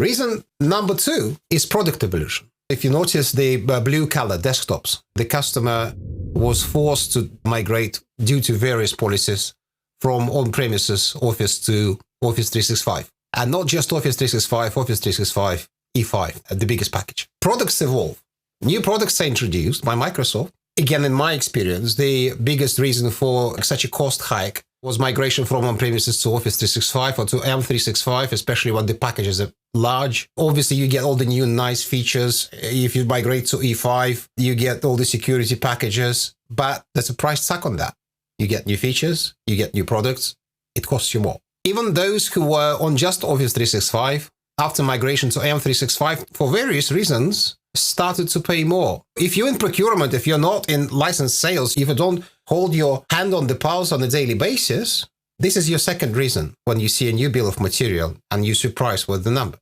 Reason number 2 is product evolution. If you notice the blue color desktops, the customer was forced to migrate due to various policies from on-premises Office to Office 365. And not just Office 365, Office 365 E5, the biggest package. Products evolve. New products are introduced by Microsoft. Again, in my experience, the biggest reason for such a cost hike was migration from on-premises to Office 365 or to M365, especially when the packages are large. Obviously, you get all the new nice features. If you migrate to E5, you get all the security packages, but there's a price tag on that. You get new features, you get new products, it costs you more. Even those who were on just Office 365, after migration to M365, for various reasons, started to pay more. If you're in procurement, if you're not in licensed sales, if you don't hold your hand on the pulse on a daily basis, this is your second reason when you see a new bill of material and you're surprised with the number.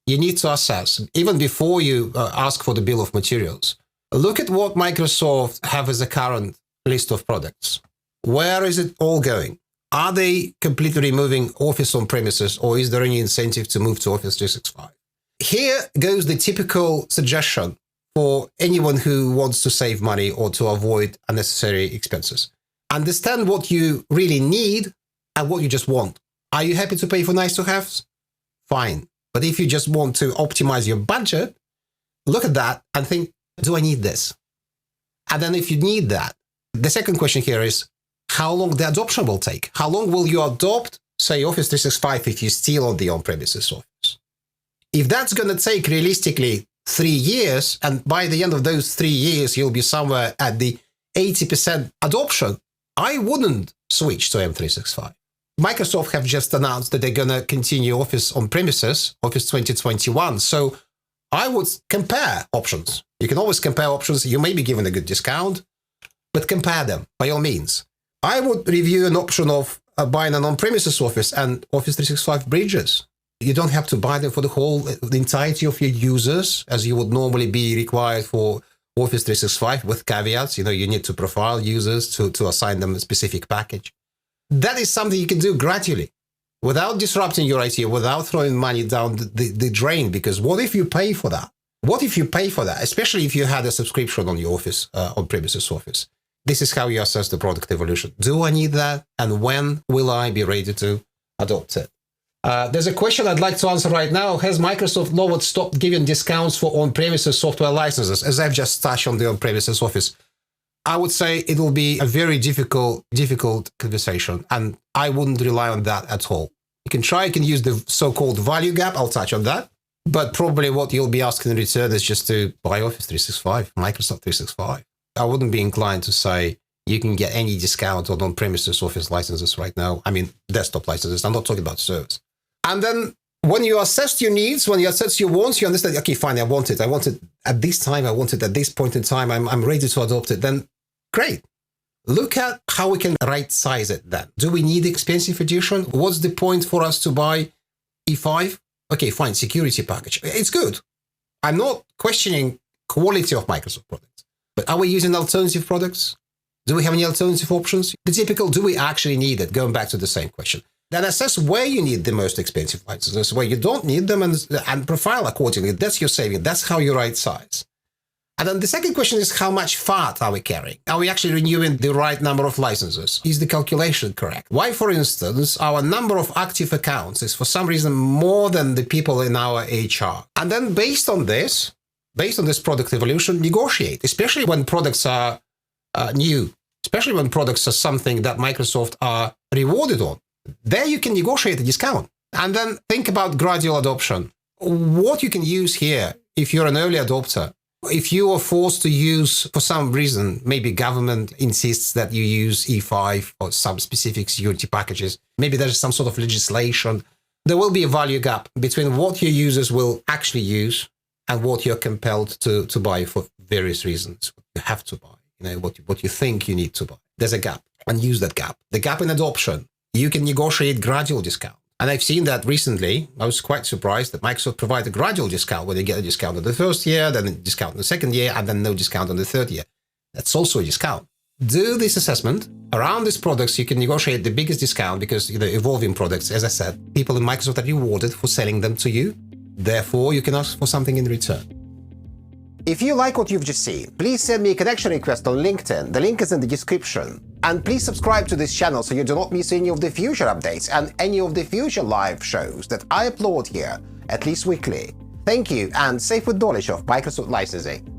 You need to assess, even before you ask for the bill of materials, look at what Microsoft have as a current list of products. Where is it all going? Are they completely removing Office on premises, or is there any incentive to move to Office 365? Here goes the typical suggestion for anyone who wants to save money or to avoid unnecessary expenses. Understand what you really need and what you just want. Are you happy to pay for nice to haves? Fine. But if you just want to optimize your budget, look at that and think, do I need this? And then if you need that, the second question here is, how long the adoption will take? How long will you adopt, say, Office 365 if you're still on the on-premises Office? If that's going to take realistically 3 years, and by the end of those 3 years, you'll be somewhere at the 80% adoption, I wouldn't switch to M365. Microsoft have just announced that they're going to continue Office on premises, Office 2021. So I would compare options. You can always compare options. You may be given a good discount, but compare them by all means. I would review an option of buying an on-premises Office and Office 365 bridges. You don't have to buy them for the entirety of your users, as you would normally be required for Office 365 with caveats. You need to profile users to assign them a specific package. That is something you can do gradually without disrupting your IT, without throwing money down the drain. Because what if you pay for that? What if you pay for that, especially if you had a subscription on your Office, on-premises Office? This is how you assess the product evolution. Do I need that? And when will I be ready to adopt it? There's a question I'd like to answer right now. Has Microsoft Lowered stopped giving discounts for on-premises software licenses? As I've just touched on the on-premises Office, I would say it will be a very difficult conversation, and I wouldn't rely on that at all. You can use the so-called value gap. I'll touch on that. But probably what you'll be asking in return is just to buy Office 365, Microsoft 365. I wouldn't be inclined to say you can get any discount on-premises Office licenses right now. I mean, desktop licenses. I'm not talking about servers. And then when you assess your needs, when you assess your wants, you understand, okay, fine, I want it at this time, I want it at this point in time, I'm ready to adopt it, then great. Look at how we can right size it then. Do we need expensive edition? What's the point for us to buy E5? Okay, fine, security package. It's good. I'm not questioning quality of Microsoft products. But are we using alternative products? Do we have any alternative options? The typical, do we actually need it? Going back to the same question. Then assess where you need the most expensive licenses, where you don't need them, and profile accordingly. That's your saving. That's how you right size. And then the second question is, how much fat are we carrying? Are we actually renewing the right number of licenses? Is the calculation correct? Why, for instance, our number of active accounts is for some reason more than the people in our HR? And then based on this product evolution, negotiate, especially when products are new, especially when products are something that Microsoft are rewarded on. There you can negotiate a discount. And then think about gradual adoption. What you can use here, if you're an early adopter, if you are forced to use, for some reason, maybe government insists that you use E5 or some specific security packages, maybe there's some sort of legislation, there will be a value gap between what your users will actually use and what you're compelled to buy for various reasons. What you have to buy, what you think you need to buy. There's a gap, and use that gap. The gap in adoption, you can negotiate gradual discount. And I've seen that recently. I was quite surprised that Microsoft provided a gradual discount where they get a discount on the first year, then a discount on the second year, and then no discount on the third year. That's also a discount. Do this assessment Around these products, you can negotiate the biggest discount because the evolving products, as I said, people in Microsoft are rewarded for selling them to you. Therefore, you can ask for something in return. If you like what you've just seen, please send me a connection request on LinkedIn. The link is in the description. And please subscribe to this channel so you do not miss any of the future updates and any of the future live shows that I upload here, at least weekly. Thank you, and safe with knowledge of Microsoft licensing.